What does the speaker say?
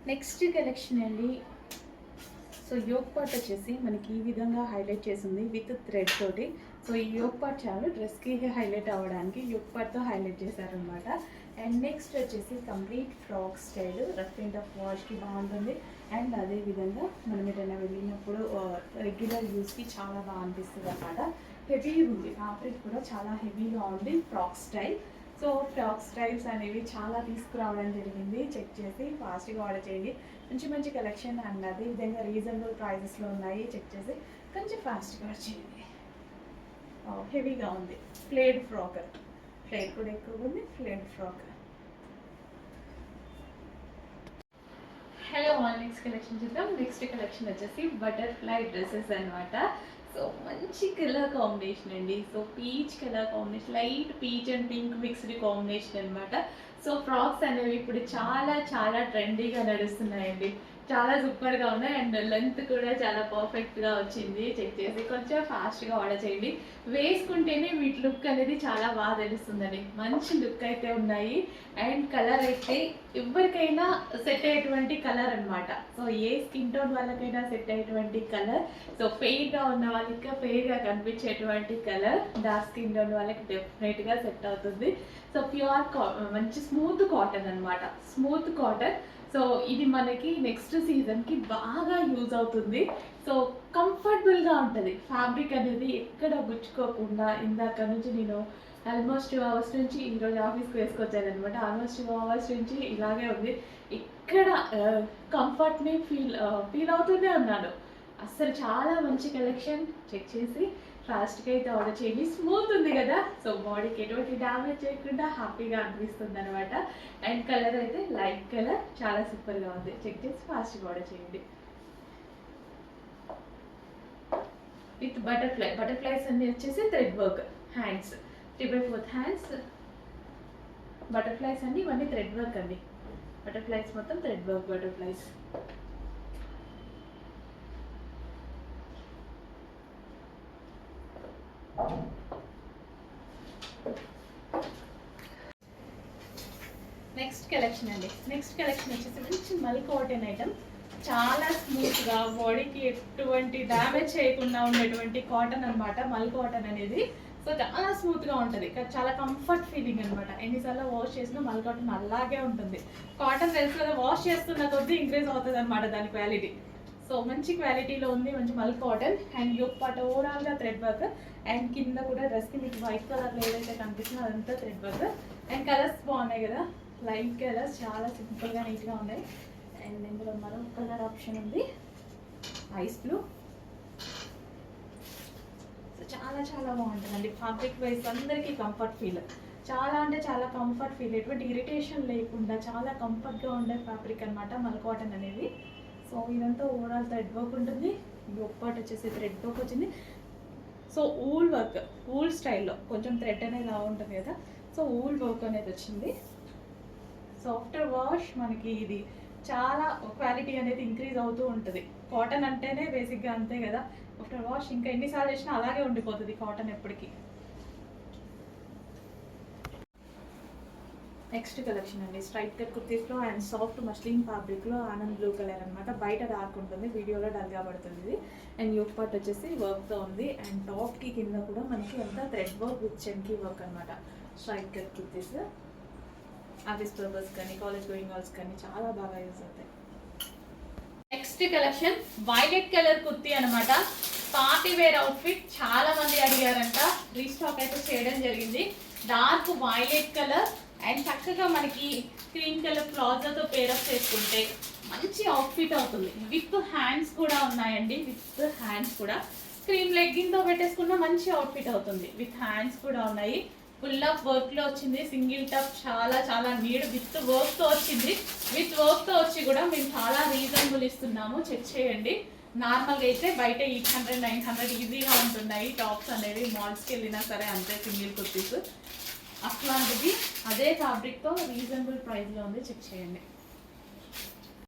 Next collection అండి. So yoke part వచ్చేసి మనకి ఈ విధంగా హైలైట్ చేసింది విత్ థ్రెడ్ తోటి. సో ఈ యోగ్ పార్ట్ చాలు డ్రెస్కి హైలైట్ అవ్వడానికి యోగ్ పార్ట్తో హైలైట్ చేశారనమాట. అండ్ నెక్స్ట్ వచ్చేసి complete frock style, rough and tough వాష్కి బాగుంటుంది. అండ్ అదేవిధంగా మనం ఏదైనా వెళ్ళినప్పుడు రెగ్యులర్ యూస్కి చాలా బాగా అనిపిస్తుంది అనమాట. హెవీ ఉంది, ఫ్యాబ్రిక్ కూడా చాలా హెవీగా ఉంది. Frock style. So frock styles అనేవి చాలా తీసుకురావడం జరిగింది. చెక్ చేసి ఫాస్ట్గా ఆర్డర్ చేయండి. మంచి మంచి కలెక్షన్ అండ్ అదేవిధంగా రీజనబుల్ ప్రైజెస్లో ఉన్నాయి. చెక్ చేసి కొంచెం ఫాస్ట్గా చేయండి. హెవీగా ఉంది. ఫ్లేడ్ ఫ్రాక్, ఫ్లేడ్ కూడా ఎక్కువగా ఉంది. Flared frock. Hello all, next collection చూద్దాం. నెక్స్ట్ కలెక్షన్ వచ్చేసి బటర్ఫ్లై డ్రెస్సెస్ అనమాట. సో మంచి కలర్ కాంబినేషన్ అండి. So peach colour combination, light peach and pink mixed combination అనమాట. సో ఫ్రాక్స్ అనేవి ఇప్పుడు చాలా చాలా ట్రెండీగా నడుస్తున్నాయండి. చాలా సూపర్గా ఉన్నాయి అండ్ లెంత్ కూడా చాలా పర్ఫెక్ట్గా వచ్చింది. చెక్ చేసి కొంచెం ఫాస్ట్గా ఆర్డర్ చేయండి. వేసుకుంటేనే వీటి లుక్ అనేది చాలా బాగా తెలుస్తుందండి. మంచి లుక్ అయితే ఉన్నాయి. అండ్ కలర్ అయితే ఎవరికైనా సెట్ అయ్యేటువంటి కలర్ అనమాట. సో ఏ స్కిన్ టోన్ వాళ్ళకైనా సెట్ అయ్యేటువంటి కలర్. సో ఫెయిర్గా ఉన్న వాళ్ళకి ఫెయిర్గా కనిపించేటువంటి కలర్, డార్క్ స్కిన్ టోన్ వాళ్ళకి డెఫినెట్గా సెట్ అవుతుంది. సో ప్యూర్ మంచి స్మూత్ కాటన్ అనమాట. Smooth cotton. సో ఇది మనకి నెక్స్ట్ సీజన్కి బాగా యూజ్ అవుతుంది. సో కంఫర్టబుల్గా ఉంటుంది. ఫ్యాబ్రిక్ అనేది ఎక్కడ గుచ్చుకోకుండా, ఇందాక నుంచి నేను ఆల్మోస్ట్ 2 hours నుంచి ఈరోజు ఆఫీస్కి వేసుకొచ్చాను అనమాట. ఆల్మోస్ట్ 2 hours నుంచి ఇలాగే ఉంది. ఇక్కడ కంఫర్ట్ని ఫీల్ అవుతూనే ఉన్నాను. అస్సలు చాలా మంచి కలెక్షన్. చెక్ చేసి ఫాస్ట్గా అయితే ఆర్డర్ చేయండి. స్మూత్ ఉంది కదా, సో బాడీకి ఎటువంటి డ్యామేజ్ చేయకుండా హ్యాపీగా అనిపిస్తుంది అనమాట. అండ్ కలర్ అయితే లైట్ కలర్, చాలా సూపర్గా ఉంది. చెక్ చేసి ఫాస్ట్గా ఆర్డర్ చేయండి. విత్ బటర్ఫ్లైస్ అన్ని వచ్చేసి thread work hands, 3/4 hands butterflies అన్ని ఇవన్నీ థ్రెడ్ వర్క్ అండి. బటర్ఫ్లైస్ మొత్తం thread work butterflies. Next collection అండి. నెక్స్ట్ కలెక్షన్ వచ్చేసి మంచి మల్ కాటన్ ఐటమ్. చాలా స్మూత్గా, బాడీకి ఎటువంటి డ్యామేజ్ చేయకుండా ఉండేటువంటి కాటన్ అనమాట. మల్ కాటన్ అనేది సో చాలా స్మూత్గా ఉంటుంది. చాలా కంఫర్ట్ ఫీలింగ్ అనమాట. ఎన్నిసార్లు వాష్ చేసినా మల్ కాటన్ అలాగే ఉంటుంది. కాటన్ తెలుసు కదా, వాష్ చేస్తున్న కొద్దీ ఇంక్రీజ్ అవుతుంది అనమాట దాని క్వాలిటీ. సో మంచి క్వాలిటీలో ఉంది, మంచి మల్ కాటన్. అండ్ యోగ్ పార్ట్ ఓవరాల్గా థ్రెడ్ వర్క్. అండ్ కింద కూడా డ్రెస్కి మీకు వైట్ కలర్లో ఏదైతే కనిపిస్తుందో అదంతా థ్రెడ్ వర్క్. అండ్ కలర్స్ బాగున్నాయి కదా, లైట్ కలర్స్, చాలా సింపుల్గా నీట్గా ఉన్నాయి. అండ్ ఇందులో మరో కలర్ ఆప్షన్ ఉంది, ఐస్ బ్లూ. సో చాలా చాలా బాగుంటుందండి. ఫ్యాబ్రిక్ వైజ్ అందరికీ కంఫర్ట్ ఫీల్, చాలా అంటే చాలా కంఫర్ట్ ఫీల్, ఎటువంటి ఇరిటేషన్ లేకుండా చాలా కంఫర్ట్గా ఉండే ఫ్యాబ్రిక్ అనమాట మల్ కాటన్ అనేది. సో ఇదంతా ఓవరాల్ థ్రెడ్ వర్క్ ఉంటుంది. యోగ్ పార్ట్ వచ్చేసి థ్రెడ్ వర్క్ వచ్చింది. సో ఊల్ వర్క్, ఊల్ స్టైల్లో కొంచెం థ్రెడ్ అనేది లా ఉంటుంది కదా, సో ఊల్ వర్క్ అనేది వచ్చింది. సో ఆఫ్టర్ వాష్ మనకి ఇది చాలా క్వాలిటీ అనేది ఇంక్రీజ్ అవుతూ ఉంటుంది. కాటన్ అంటేనే బేసిక్గా అంతే కదా, ఆఫ్టర్ వాష్ ఇంకా ఎన్నిసార్లు చేసినా అలాగే ఉండిపోతుంది కాటన్ ఎప్పటికీ. నెక్స్ట్ కలెక్షన్ అండి, స్ట్రైట్ కట్ కుర్తీస్లో అండ్ సాఫ్ట్ మస్లిన్ ఫ్యాబ్రిక్లో ఆనంద్ బ్లూ కలర్ అనమాట. బయట డార్క్ ఉంటుంది, వీడియోలో డల్గా పడుతుంది ఇది. అండ్ యోగ్ పార్ట్ వచ్చేసి వర్క్తో ఉంది. అండ్ టాప్కి కింద కూడా మనకి అంతా థ్రెడ్ వర్క్ విత్ చెంకీ వర్క్ అనమాట. Straight cut kurtis office purpose కానీ కాలేజ్ గోయింగ్ గర్ల్స్ కానీ చాలా బాగా యూజ్ అవుతాయి. Next collection violet colour kurti అనమాట. పార్టీ వేర్ అవుట్ఫిట్ చాలా మంది అడిగారంట, రీస్టాక్ అయితే చేయడం జరిగింది. డార్క్ వైలెట్ కలర్ అండ్ చక్కగా మనకి క్రీమ్ కలర్ ప్లాజోతో పేరప్ చేసుకుంటే మంచి అవుట్ఫిట్ అవుతుంది. విత్ హ్యాండ్స్ కూడా ఉన్నాయండి, విత్ హ్యాండ్స్ కూడా క్రీమ్ లెగ్గింగ్తో పెట్టేసుకున్న మంచి అవుట్ఫిట్ అవుతుంది. విత్ హ్యాండ్స్ కూడా ఉన్నాయి. ఫుల్ ఆఫ్ వర్క్లో వచ్చింది. సింగిల్ టప్ చాలా చాలా నీడ్ విత్ వర్క్తో వచ్చింది. విత్ వర్క్తో వచ్చి కూడా మేము చాలా రీజనబుల్ ఇస్తున్నాము. చెక్ చేయండి. నార్మల్గా అయితే బయట 800, 900 ఈజీగా ఉంటున్నాయి టాప్స్ అనేవి. మాల్స్కి వెళ్ళినా సరే అంతే సింగిల్ కుర్తీస్. అట్లాంటిది అదే ఫ్యాబ్రిక్తో రీజనబుల్ ప్రైస్లో ఉంది. చెక్ చేయండి.